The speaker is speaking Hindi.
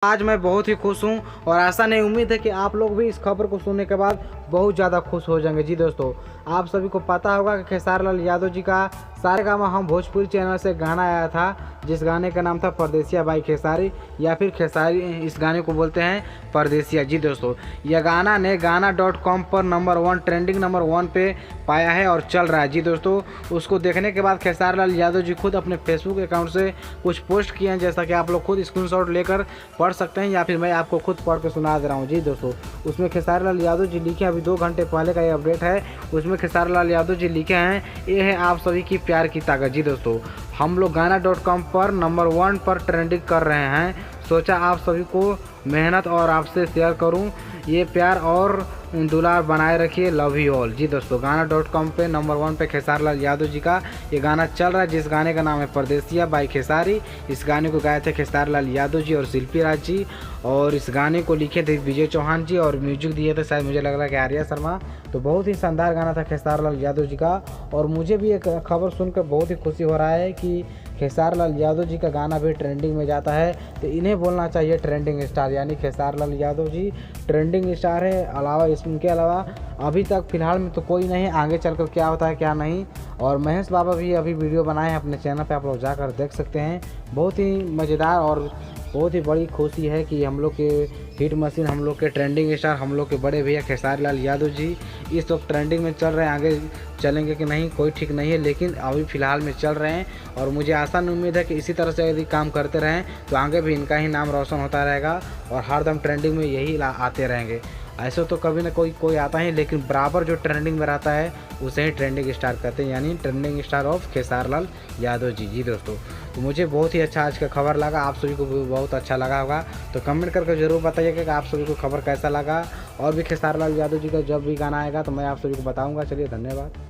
आज मैं बहुत ही खुश हूं और आशा नहीं उम्मीद है कि आप लोग भी इस खबर को सुनने के बाद बहुत ज़्यादा खुश हो जाएंगे। जी दोस्तों, आप सभी को पता होगा कि खेसारी लाल यादव जी का सारेगामा हम भोजपुरी चैनल से गाना आया था, जिस गाने का नाम था परदेसिया बाई खेसारी, या फिर खेसारी इस गाने को बोलते हैं परदेसिया। जी दोस्तों, यह गाना ने गाना.com पर नंबर 1 ट्रेंडिंग नंबर 1 पे पाया है और चल रहा है। जी दोस्तों, उसको देखने के बाद खेसारी लाल यादव जी खुद अपने फेसबुक अकाउंट से कुछ पोस्ट किए हैं, जैसा कि आप लोग खुद स्क्रीनशॉट लेकर पढ़ सकते हैं या फिर मैं आपको खुद पढ़ के सुना दे रहा हूँ। जी दोस्तों, उसमें खेसारी लाल यादव जी लिखे, अभी 2 घंटे पहले का ये अपडेट है, उसमें खेसारी लाल यादव जी लिखे हैं, ये है आप सभी की प्यार की ताकत। जी दोस्तों, हम लोग गाना.com पर नंबर 1 पर ट्रेंडिंग कर रहे हैं, सोचा आप सभी को मेहनत और आपसे शेयर करूं, ये प्यार और दुलार बनाए रखिए, लव यू ऑल। जी दोस्तों, गाना.com पे नंबर 1 पे खेसारी लाल यादव जी का ये गाना चल रहा है, जिस गाने का नाम है परदेसिया बाई खेसारी। इस गाने को गाए थे खेसारी लाल यादव जी और शिल्पी राज जी, और इस गाने को लिखे थे विजय चौहान जी और म्यूजिक दिए थे शायद मुझे लग रहा है कि आर्या शर्मा। तो बहुत ही शानदार गाना था खेसारी लाल यादव जी का, और मुझे भी एक खबर सुनकर बहुत ही खुशी हो रहा है कि खेसारी लाल यादव जी का गाना भी ट्रेंडिंग में जाता है। तो इन्हें बोलना चाहिए ट्रेंडिंग स्टार, यानी खेसारी लाल यादव जी ट्रेंडिंग स्टार है। अलावा इनके अलावा अभी तक फ़िलहाल में तो कोई नहीं, आगे चलकर क्या होता है क्या नहीं। और महेश बाबा भी अभी वीडियो बनाए हैं अपने चैनल पे, आप लोग जाकर देख सकते हैं। बहुत ही मज़ेदार और बहुत ही बड़ी खुशी है कि हम लोग के हिट मशीन, हम लोग के ट्रेंडिंग स्टार, हम लोग के बड़े भैया खेसारी लाल यादव जी इस वक्त ट्रेंडिंग में चल रहे हैं। आगे चलेंगे कि नहीं कोई ठीक नहीं है, लेकिन अभी फ़िलहाल में चल रहे हैं, और मुझे आशा उम्मीद है कि इसी तरह से यदि काम करते रहें तो आगे भी इनका ही नाम रोशन होता रहेगा और हरदम ट्रेंडिंग में यही आते रहेंगे। ऐसे तो कभी ना कोई आता है, लेकिन बराबर जो ट्रेंडिंग में रहता है उसे ही ट्रेंडिंग स्टार कहते हैं, यानी trending star of Khesari Lal Yadav ji. जी दोस्तों, तो मुझे बहुत ही अच्छा आज का खबर लगा, आप सभी को भी बहुत अच्छा लगा होगा, तो कमेंट करके ज़रूर बताइएगा कि आप सभी को खबर कैसा लगा। और भी खेसारी लाल यादव जी का जब भी गाना आएगा तो मैं आप सभी को बताऊँगा। चलिए, धन्यवाद।